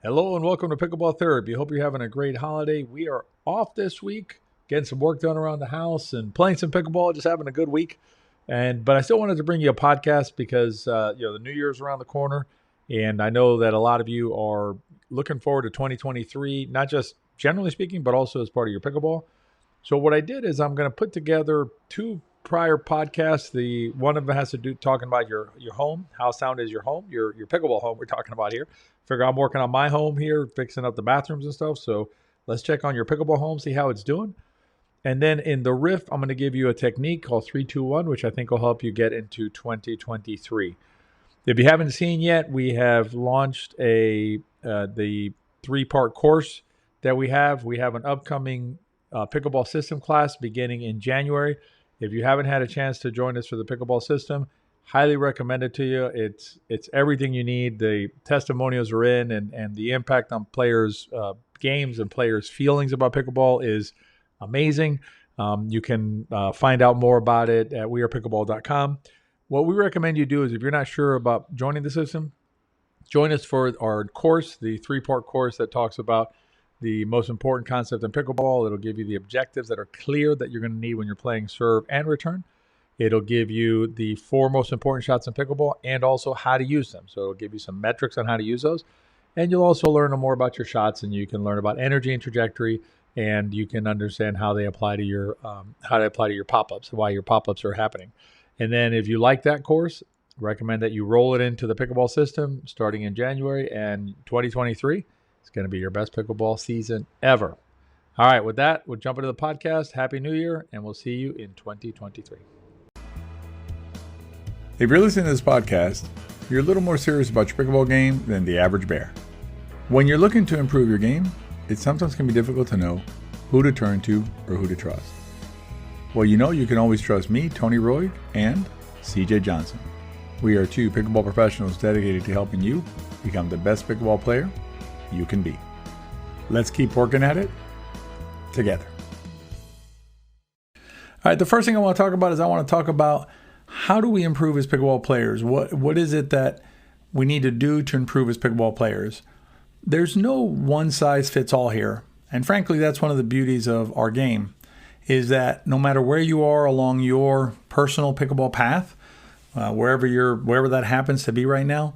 Hello and welcome to Pickleball Therapy. Hope you're having a great holiday. We are off this week, getting some work done around the house and playing some pickleball, just having a good week. But I still wanted to bring you a podcast because the New Year's around the corner, and I know that a lot of you are looking forward to 2023, not just generally speaking, but also as part of your pickleball. So what I did is I'm going to put together two prior podcasts. The one of them has to do talking about your home, how sound is your home, your pickleball home. We're talking about here. Figure I'm working on my home here, fixing up the bathrooms and stuff. So let's check on your pickleball home, see how it's doing. And then in the riff, I'm going to give you a technique called 3-2-1, which I think will help you get into 2023. If you haven't seen yet, we have launched the 3-part course that we have. We have an upcoming pickleball system class beginning in January. If you haven't had a chance to join us for the pickleball system, highly recommend it to you. It's everything you need. The testimonials are in, and the impact on players' games and players' feelings about pickleball is amazing. You can find out more about it at wearepickleball.com. What we recommend you do is if you're not sure about joining the system, join us for our course, the 3-part course that talks about the most important concept in pickleball. It'll give you the objectives that are clear that you're going to need when you're playing serve and return. It'll give you the 4 most important shots in pickleball and also how to use them. So it'll give you some metrics on how to use those. And you'll also learn more about your shots, and you can learn about energy and trajectory, and you can understand how they apply to your pop-ups, why your pop-ups are happening. And then if you like that course, recommend that you roll it into the pickleball system starting in January, and 2023 is going to be your best pickleball season ever. All right, with that, we'll jump into the podcast. Happy New Year, and we'll see you in 2023. If you're listening to this podcast, you're a little more serious about your pickleball game than the average bear. When you're looking to improve your game, it sometimes can be difficult to know who to turn to or who to trust. Well, you can always trust me, Tony Roy, and CJ Johnson. We are 2 pickleball professionals dedicated to helping you become the best pickleball player you can be. Let's keep working at it together. All right, the first thing I want to talk about is how do we improve as pickleball players? What is it that we need to do to improve as pickleball players? There's no one size fits all here. And frankly, that's one of the beauties of our game, is that no matter where you are along your personal pickleball path, wherever that happens to be right now,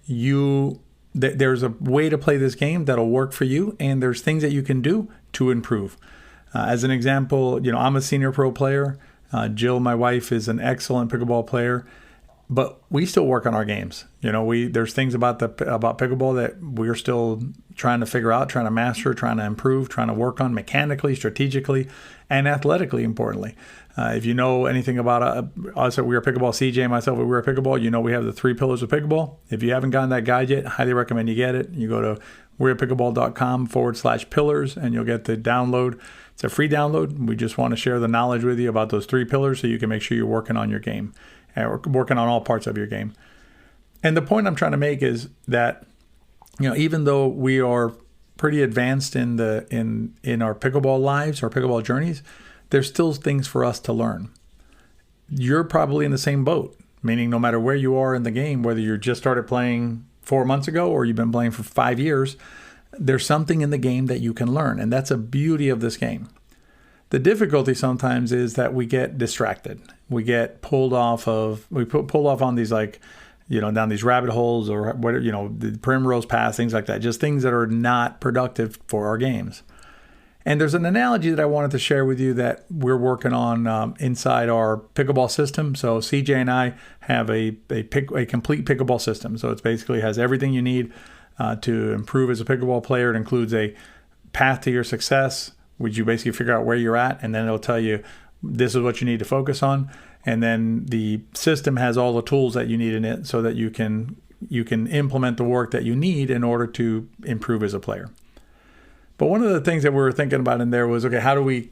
there's a way to play this game that'll work for you, and there's things that you can do to improve. As an example, I'm a senior pro player. Jill, my wife, is an excellent pickleball player, but we still work on our games. There's things about pickleball that we're still trying to figure out, trying to master, trying to improve, trying to work on mechanically, strategically, and athletically, importantly. If you know anything about us at We Are Pickleball, CJ and myself at We Are Pickleball, we have the 3 pillars of pickleball. If you haven't gotten that guide yet, highly recommend you get it. You go to wearepickleball.com/pillars, and you'll get the download. It's a free download. We just want to share the knowledge with you about those 3 pillars so you can make sure you're working on your game, or working on all parts of your game. And the point I'm trying to make is that, even though we are pretty advanced in our pickleball lives, our pickleball journeys, there's still things for us to learn. You're probably in the same boat, meaning no matter where you are in the game, whether you just started playing 4 months ago or you've been playing for 5 years, there's something in the game that you can learn, and that's a beauty of this game. The difficulty sometimes is that we get distracted. We get pulled off on these down these rabbit holes, or the primrose path, things like that, just things that are not productive for our games. And there's an analogy that I wanted to share with you that we're working on inside our pickleball system. So CJ and I have a complete pickleball system. So it basically has everything you need to improve as a pickleball player. It includes a path to your success, which you basically figure out where you're at, and then it'll tell you this is what you need to focus on. And then the system has all the tools that you need in it so that you can implement the work that you need in order to improve as a player. But one of the things that we were thinking about in there was, okay, how do we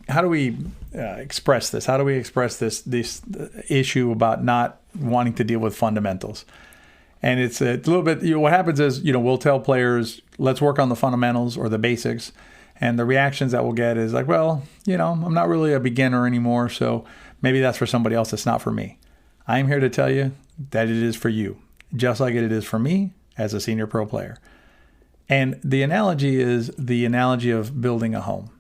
express this? How do we express this issue about not wanting to deal with fundamentals? And it's a little bit, what happens is, we'll tell players, let's work on the fundamentals or the basics. And the reactions that we'll get is like, well, I'm not really a beginner anymore, so maybe that's for somebody else. It's not for me. I'm here to tell you that it is for you, just like it is for me as a senior pro player. And the analogy is the analogy of building a home.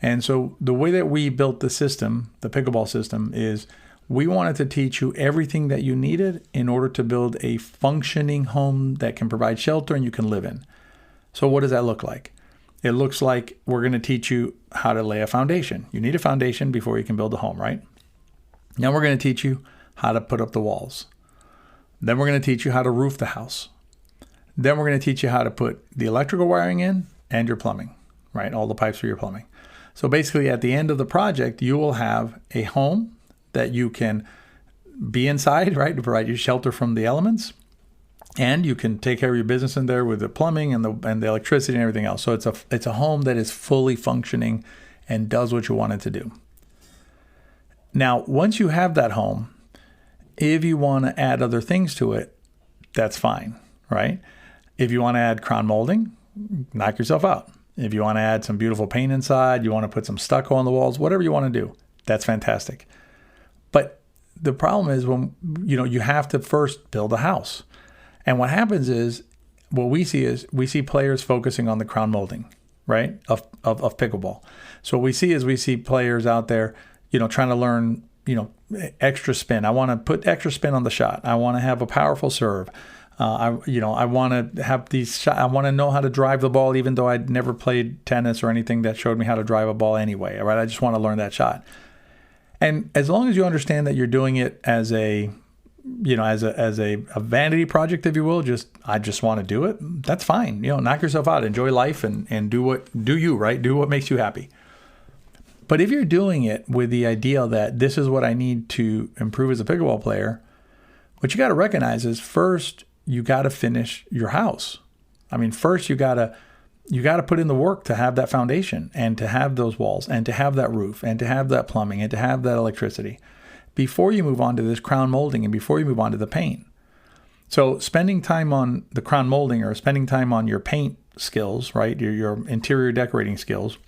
And so the way that we built the system, the pickleball system, is we wanted to teach you everything that you needed in order to build a functioning home that can provide shelter and you can live in. So what does that look like? It looks like we're going to teach you how to lay a foundation. You need a foundation before you can build a home, right? Now we're going to teach you how to put up the walls. Then we're going to teach you how to roof the house. Then we're going to teach you how to put the electrical wiring in and your plumbing, right? All the pipes for your plumbing. So basically at the end of the project, you will have a home that you can be inside, right? To provide you shelter from the elements. And you can take care of your business in there with the plumbing and the electricity and everything else. So it's a home that is fully functioning and does what you want it to do. Now, once you have that home, if you want to add other things to it, that's fine, right? If you want to add crown molding, knock yourself out. If you want to add some beautiful paint inside, you want to put some stucco on the walls, whatever you want to do, that's fantastic. But the problem is when you have to first build a house. And what happens is what we see players focusing on the crown molding, right, of pickleball. So what we see players out there, trying to learn, extra spin. I want to put extra spin on the shot. I want to have a powerful serve. I want to have these shots. I want to know how to drive the ball, even though I'd never played tennis or anything that showed me how to drive a ball anyway, right? I just want to learn that shot. And as long as you understand that you're doing it as a vanity project, if you will, I just want to do it, that's fine. Knock yourself out, enjoy life and do you, right? Do what makes you happy. But if you're doing it with the idea that this is what I need to improve as a pickleball player, what you got to recognize is first, you got to finish your house. I mean, first you got to put in the work to have that foundation and to have those walls and to have that roof and to have that plumbing and to have that electricity before you move on to this crown molding and before you move on to the paint. So spending time on the crown molding or spending time on your paint skills, right, your interior decorating skills,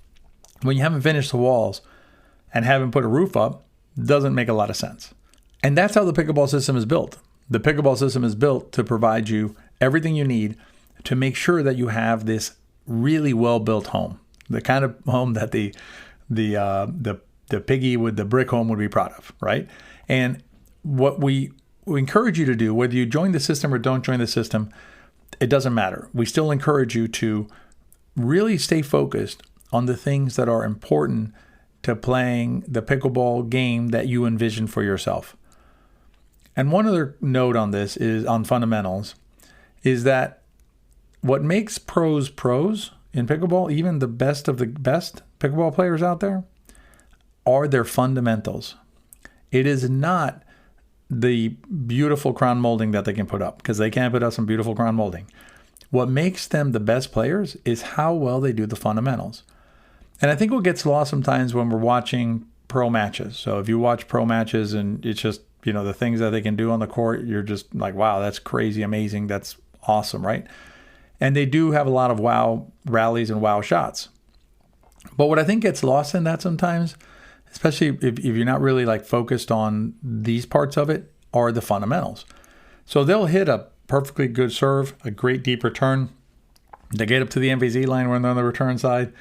when you haven't finished the walls and haven't put a roof up, doesn't make a lot of sense. And that's how the pickleball system is built. The pickleball system is built to provide you everything you need to make sure that you have this really well-built home, the kind of home that the piggy with the brick home would be proud of, right? And what we encourage you to do, whether you join the system or don't join the system, it doesn't matter. We still encourage you to really stay focused on the things that are important to playing the pickleball game that you envision for yourself. And one other note on this is on fundamentals is that what makes pros in pickleball, even the best of the best pickleball players out there, are their fundamentals. It is not the beautiful crown molding that they can put up, because they can't put up some beautiful crown molding. What makes them the best players is how well they do the fundamentals. And I think what gets lost sometimes when we're watching pro matches. So if you watch pro matches and it's just, the things that they can do on the court, you're just like, wow, that's crazy, amazing, that's awesome, right? And they do have a lot of wow rallies and wow shots. But what I think gets lost in that sometimes, especially if you're not really focused on these parts of it, are the fundamentals. So they'll hit a perfectly good serve, a great deep return. They get up to the MVZ line when they're on the return side.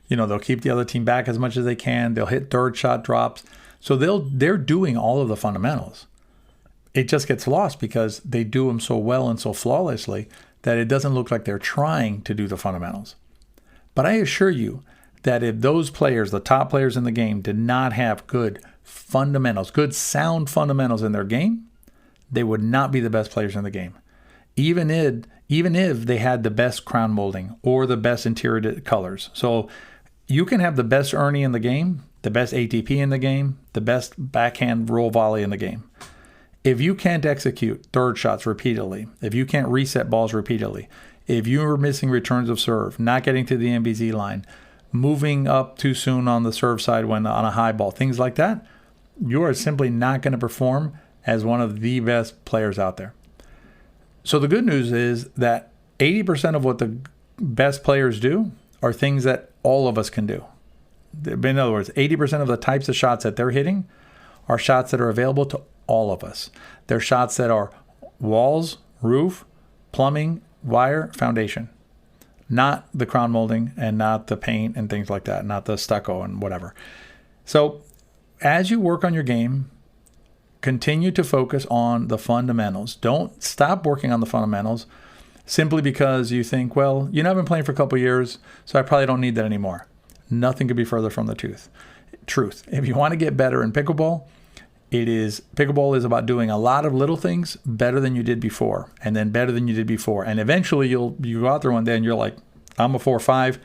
They'll keep the other team back as much as they can. They'll hit third shot drops. So they're doing all of the fundamentals. It just gets lost because they do them so well and so flawlessly that it doesn't look like they're trying to do the fundamentals. But I assure you that if those players, the top players in the game, did not have good fundamentals, good sound fundamentals in their game, they would not be the best players in the game. Even if they had the best crown molding or the best interior colors. So you can have the best Ernie in the game, the best ATP in the game, the best backhand roll volley in the game. If you can't execute third shots repeatedly, if you can't reset balls repeatedly, if you're missing returns of serve, not getting to the MVZ line, moving up too soon on the serve side when on a high ball, things like that, you are simply not going to perform as one of the best players out there. So the good news is that 80% of what the best players do are things that all of us can do. In other words, 80% of the types of shots that they're hitting are shots that are available to all of us. They're shots that are walls, roof, plumbing, wire, foundation. not the crown molding and not the paint and things like that, not the stucco and whatever. So as you work on your game, continue to focus on the fundamentals. Don't stop working on the fundamentals simply because you think, well, you know, I've been playing for a couple of years, so I probably don't need that anymore. Nothing could be further from the truth. If you want to get better in pickleball, pickleball is about doing a lot of little things better than you did before, and then better than you did before. And eventually you go out there one day and you're like, I'm a 4-5,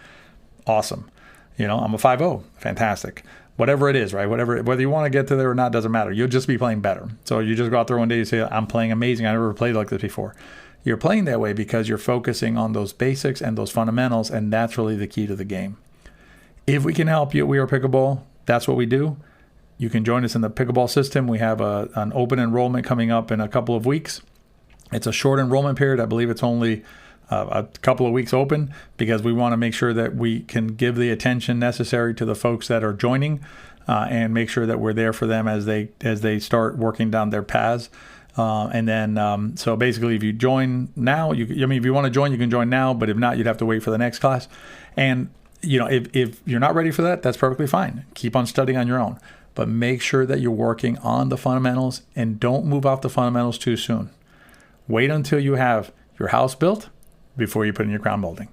awesome. You know, I'm a 5-0, fantastic. Whatever it is, right? Whether you want to get to there or not doesn't matter. You'll just be playing better. So you just go out there one day and say, I'm playing amazing. I never played like this before. You're playing that way because you're focusing on those basics and those fundamentals, and that's really the key to the game. If we can help you at We Are Pickleball, that's what we do. You can join us in the pickleball system. We have an open enrollment coming up in a couple of weeks. It's a short enrollment period. I believe it's only a couple of weeks open because we want to make sure that we can give the attention necessary to the folks that are joining and make sure that we're there for them as they start working down their paths. So basically, if you join now, if you want to join, you can join now. But if not, you'd have to wait for the next class. And if you're not ready for that, that's perfectly fine. Keep on studying on your own. But make sure that you're working on the fundamentals and don't move off the fundamentals too soon. Wait until you have your house built before you put in your crown molding.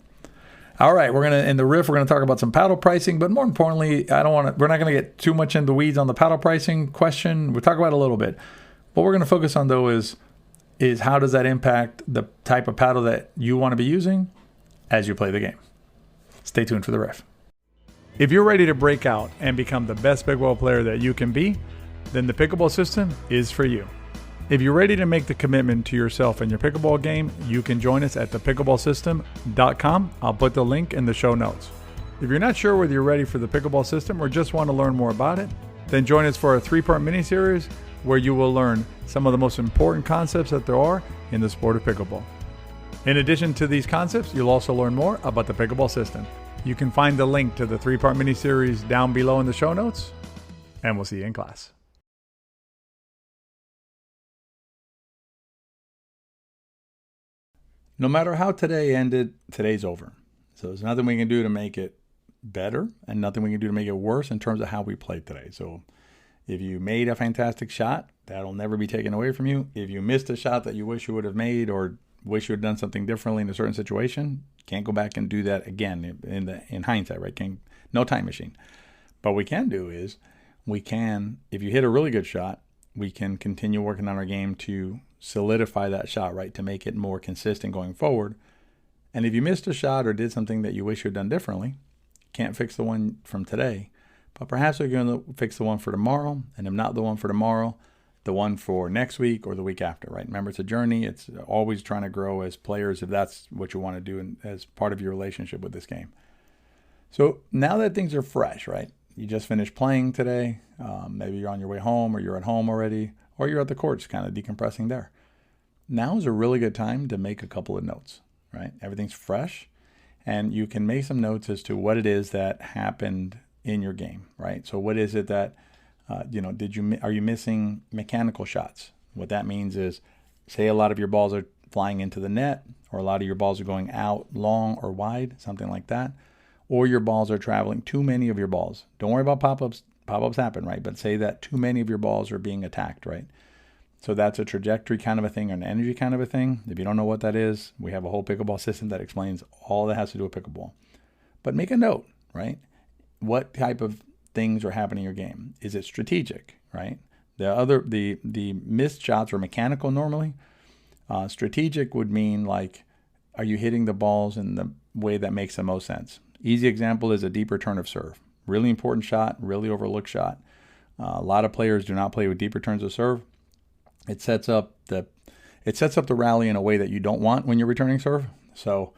All right, in the riff, we're gonna talk about some paddle pricing, but more importantly, we're not gonna get too much in the weeds on the paddle pricing question. We'll talk about it a little bit. What we're gonna focus on though is how does that impact the type of paddle that you want to be using as you play the game. Stay tuned for the riff. If you're ready to break out and become the best pickleball player that you can be, then the pickleball system is for you. If you're ready to make the commitment to yourself and your pickleball game, you can join us at thepickleballsystem.com. I'll put the link in the show notes. If you're not sure whether you're ready for the pickleball system or just want to learn more about it, then join us for a 3-part mini-series where you will learn some of the most important concepts that there are in the sport of pickleball. In addition to these concepts, you'll also learn more about the pickleball system. You can find the link to the 3-part mini-series down below in the show notes, and we'll see you in class. No matter how today ended, today's over. So there's nothing we can do to make it better and nothing we can do to make it worse in terms of how we played today. So if you made a fantastic shot, that'll never be taken away from you. If you missed a shot that you wish you would have made or wish you had done something differently in a certain situation, can't go back and do that again in hindsight, right? No time machine. But what we can do is if you hit a really good shot, we can continue working on our game to solidify that shot, right? To make it more consistent going forward. And if you missed a shot or did something that you wish you had done differently, can't fix the one from today, but perhaps you're going to fix the one for tomorrow. And if not the one for tomorrow, the one for next week or the week after, right? Remember, it's a journey. It's always trying to grow as players if that's what you want to do as part of your relationship with this game. So now that things are fresh, right? You just finished playing today. Maybe you're on your way home or you're at home already, or you're at the courts kind of decompressing there. Now is a really good time to make a couple of notes, right? Everything's fresh and you can make some notes as to what it is that happened in your game, right? So what is it that are you missing mechanical shots? What that means is, say a lot of your balls are flying into the net, or a lot of your balls are going out long or wide, something like that, or your balls are traveling, too many of your balls. Don't worry about pop-ups. Pop-ups happen, right? But say that too many of your balls are being attacked, right? So that's a trajectory kind of a thing, or an energy kind of a thing. If you don't know what that is, we have a whole pickleball system that explains all that has to do with pickleball. But make a note, right? What type of things are happening in your game? Is it strategic, right? The missed shots are mechanical normally. Strategic would mean like, are you hitting the balls in the way that makes the most sense? Easy example is a deep return of serve. Really important shot, really overlooked shot. A lot of players do not play with deep returns of serve. It sets up the rally in a way that you don't want when you're returning serve. So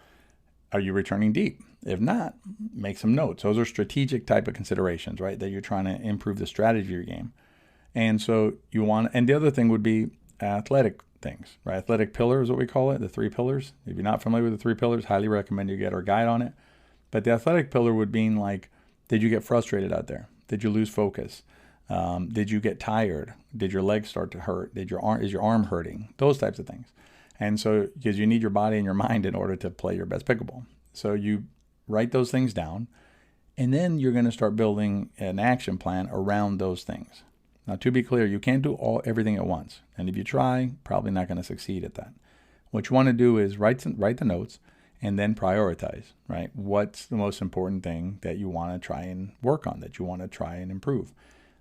are you returning deep? If not, make some notes. Those are strategic type of considerations, right? That you're trying to improve the strategy of your game. And so and the other thing would be athletic things, right? Athletic pillar is what we call it, the 3 pillars. If you're not familiar with the 3 pillars, highly recommend you get our guide on it. But the athletic pillar would mean like, did you get frustrated out there? Did you lose focus? Did you get tired? Did your legs start to hurt? Is your arm hurting? Those types of things. And so, because you need your body and your mind in order to play your best pickleball. So you write those things down, and then you're going to start building an action plan around those things. Now, to be clear, you can't do everything at once. And if you try, probably not going to succeed at that. What you want to do is write the notes and then prioritize, right? What's the most important thing that you want to try and work on, that you want to try and improve?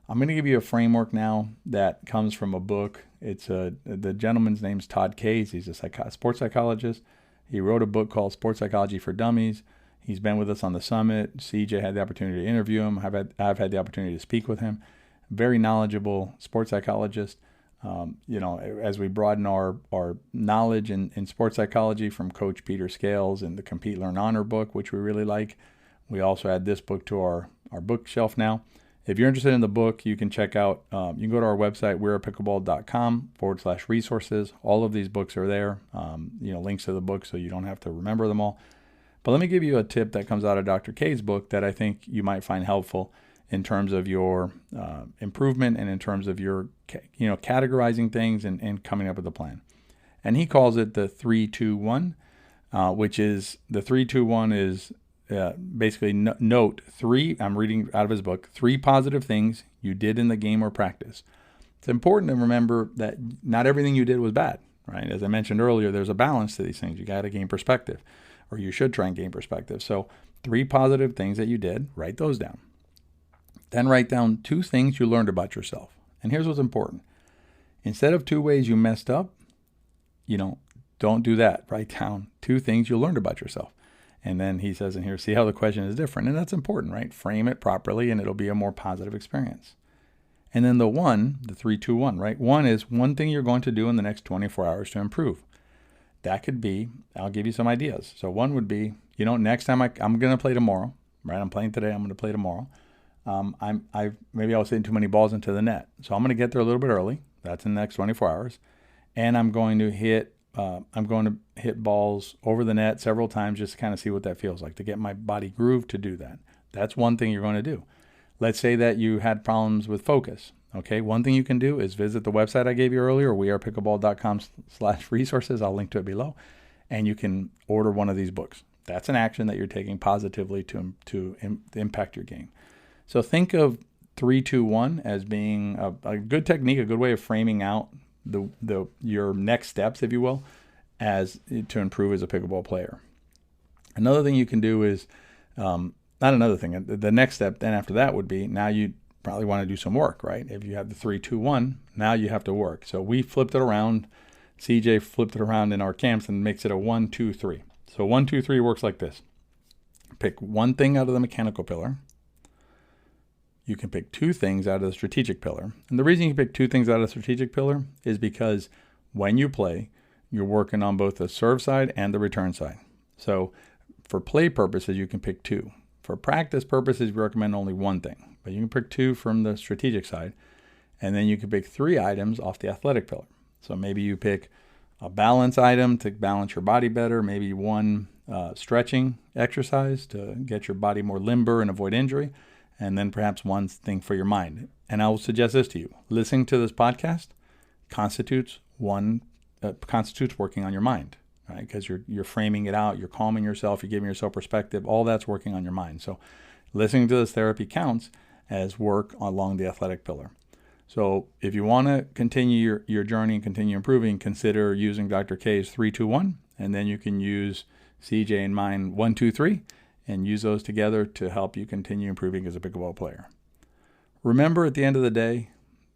I'm going to give you a framework now that comes from a book. The gentleman's name's Todd Kays. He's a sports psychologist. He wrote a book called Sports Psychology for Dummies. He's been with us on the summit. CJ had the opportunity to interview him. I've had the opportunity to speak with him. Very knowledgeable sports psychologist. As we broaden our knowledge in sports psychology from Coach Peter Scales and the Compete, Learn, Honor book, which we really like. We also add this book to our bookshelf now. If you're interested in the book, you can check out, you can go to our website, wearepickleball.com/resources. All of these books are there, links to the book so you don't have to remember them all. But let me give you a tip that comes out of Dr. K's book that I think you might find helpful in terms of your improvement and in terms of your, categorizing things and coming up with a plan. And he calls it the 3-2-1, which is the 3-2-1 is basically note three. I'm reading out of his book, 3 positive things you did in the game or practice. It's important to remember that not everything you did was bad, right? As I mentioned earlier, there's a balance to these things. You got to gain perspective, or you should try and gain perspective. So 3 positive things that you did, write those down. Then write down 2 things you learned about yourself. And here's what's important. Instead of 2 ways you messed up, don't do that. Write down 2 things you learned about yourself. And then he says in here, see how the question is different. And that's important, right? Frame it properly and it'll be a more positive experience. And then the 3-2-1, right? 1 is one thing you're going to do in the next 24 hours to improve. That could be, I'll give you some ideas. So 1 would be, next time I'm going to play tomorrow, right? I'm playing today, I'm going to play tomorrow. Maybe I was hitting too many balls into the net. So I'm going to get there a little bit early. That's in the next 24 hours. And I'm going to hit balls over the net several times just to kind of see what that feels like, to get my body grooved to do that. That's one thing you're going to do. Let's say that you had problems with focus. Okay, one thing you can do is visit the website I gave you earlier, wearepickleball.com/resources. I'll link to it below. And you can order one of these books. That's an action that you're taking positively to impact your game. So think of 3-2-1 as being a good technique, a good way of framing out your next steps, if you will, as to improve as a pickleball player. Another thing you can do is, not another thing, the next step then after that would be, now you probably want to do some work, right? If you have the 3-2-1, now you have to work. So we flipped it around. CJ flipped it around in our camps and makes it a 1-2-3. So 1-2-3 works like this. Pick one thing out of the mechanical pillar. You can pick 2 things out of the strategic pillar. And the reason you pick 2 things out of the strategic pillar is because when you play, you're working on both the serve side and the return side. So for play purposes, you can pick 2. For practice purposes, we recommend only 1 thing. But you can pick 2 from the strategic side. And then you can pick 3 items off the athletic pillar. So maybe you pick a balance item to balance your body better. Maybe 1 stretching exercise to get your body more limber and avoid injury. And then perhaps 1 thing for your mind. And I will suggest this to you. Listening to this podcast constitutes working on your mind, right? Because you're framing it out, you're calming yourself, you're giving yourself perspective. All that's working on your mind. So listening to this therapy counts as work along the athletic pillar. So if you want to continue your journey and continue improving, consider using Dr. K's 3-2-1, and then you can use CJ and mine 1-2-3. And use those together to help you continue improving as a pickleball player. Remember, at the end of the day,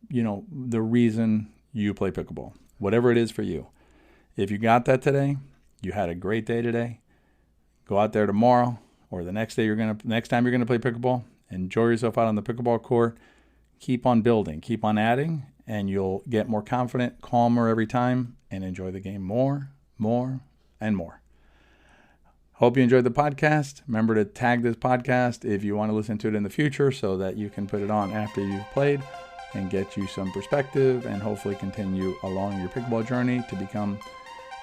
the reason you play pickleball, whatever it is for you. If you got that today, you had a great day today. Go out there tomorrow or the next day next time you're gonna play pickleball. Enjoy yourself out on the pickleball court. Keep on building, keep on adding, and you'll get more confident, calmer every time, and enjoy the game more, and more. Hope you enjoyed the podcast. Remember to tag this podcast if you want to listen to it in the future so that you can put it on after you've played and get you some perspective and hopefully continue along your pickleball journey to become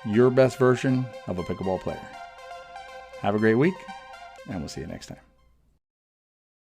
your best version of a pickleball player. Have a great week, and we'll see you next time.